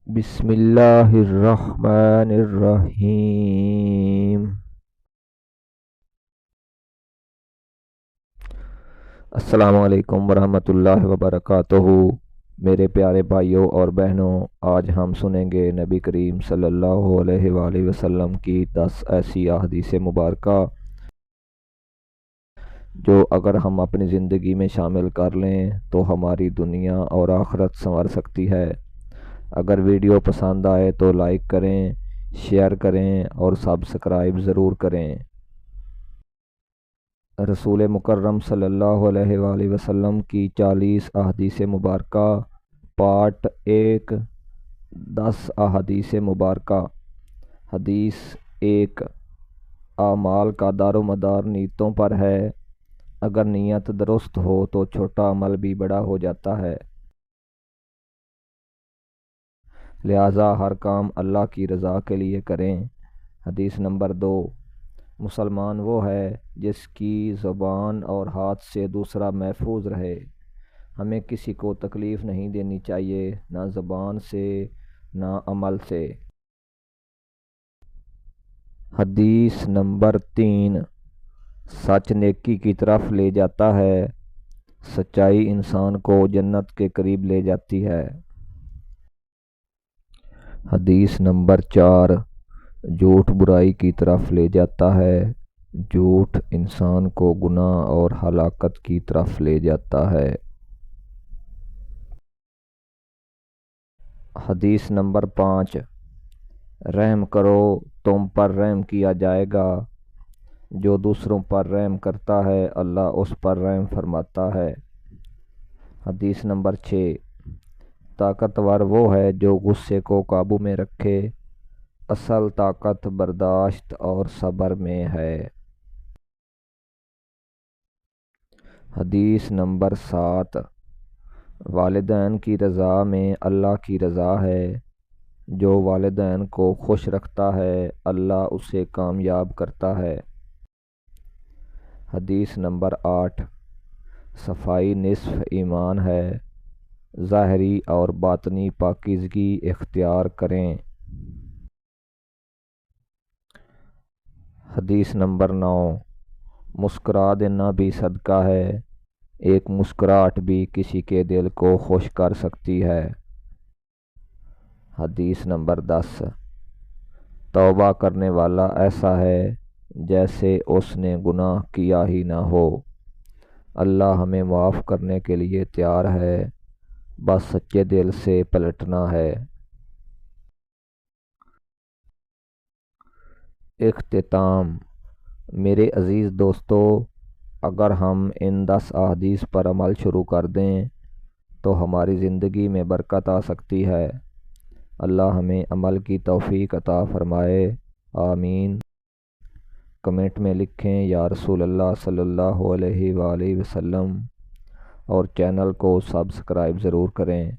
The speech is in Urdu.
بسم اللہ الرحمن الرحیم۔ السلام علیکم ورحمۃ اللہ وبرکاتہ۔ میرے پیارے بھائیوں اور بہنوں، آج ہم سنیں گے نبی کریم صلی اللہ علیہ وآلہ وسلم کی 10 ایسی احادیث مبارکہ جو اگر ہم اپنی زندگی میں شامل کر لیں تو ہماری دنیا اور آخرت سنور سکتی ہے۔ اگر ویڈیو پسند آئے تو لائک کریں، شیئر کریں اور سبسکرائب ضرور کریں۔ رسول مکرم صلی اللہ علیہ وآلہ وسلم کی 40 احادیث مبارکہ، پارٹ 1، 10 احادیث مبارکہ۔ حدیث 1، اعمال کا دار و مدار نیتوں پر ہے، اگر نیت درست ہو تو چھوٹا عمل بھی بڑا ہو جاتا ہے، لہٰذا ہر کام اللہ کی رضا کے لیے کریں۔ حدیث نمبر 2، مسلمان وہ ہے جس کی زبان اور ہاتھ سے دوسرا محفوظ رہے۔ ہمیں کسی کو تکلیف نہیں دینی چاہیے، نہ زبان سے نہ عمل سے۔ حدیث نمبر 3، سچ نیکی کی طرف لے جاتا ہے، سچائی انسان کو جنت کے قریب لے جاتی ہے۔ حدیث نمبر 4، جھوٹ برائی کی طرف لے جاتا ہے، جھوٹ انسان کو گناہ اور ہلاکت کی طرف لے جاتا ہے۔ حدیث نمبر 5، رحم کرو تم پر رحم کیا جائے گا، جو دوسروں پر رحم کرتا ہے اللہ اس پر رحم فرماتا ہے۔ حدیث نمبر 6، طاقتور وہ ہے جو غصے کو قابو میں رکھے، اصل طاقت برداشت اور صبر میں ہے۔ حدیث نمبر 7، والدین کی رضا میں اللہ کی رضا ہے، جو والدین کو خوش رکھتا ہے اللہ اسے کامیاب کرتا ہے۔ حدیث نمبر 8، صفائی نصف ایمان ہے، ظاہری اور باطنی پاکیزگی اختیار کریں۔ حدیث نمبر 9، مسکرا دینا بھی صدقہ ہے، ایک مسکراہٹ بھی کسی کے دل کو خوش کر سکتی ہے۔ حدیث نمبر 10، توبہ کرنے والا ایسا ہے جیسے اس نے گناہ کیا ہی نہ ہو، اللہ ہمیں معاف کرنے کے لیے تیار ہے، بس سچے دل سے پلٹنا ہے۔ اختتام۔ میرے عزیز دوستو، اگر ہم ان 10 احادیث پر عمل شروع کر دیں تو ہماری زندگی میں برکت آ سکتی ہے۔ اللہ ہمیں عمل کی توفیق عطا فرمائے، آمین۔ کمنٹ میں لکھیں یا رسول اللہ صلی اللہ علیہ وآلہ وسلم، اور چینل کو سبسکرائب ضرور کریں۔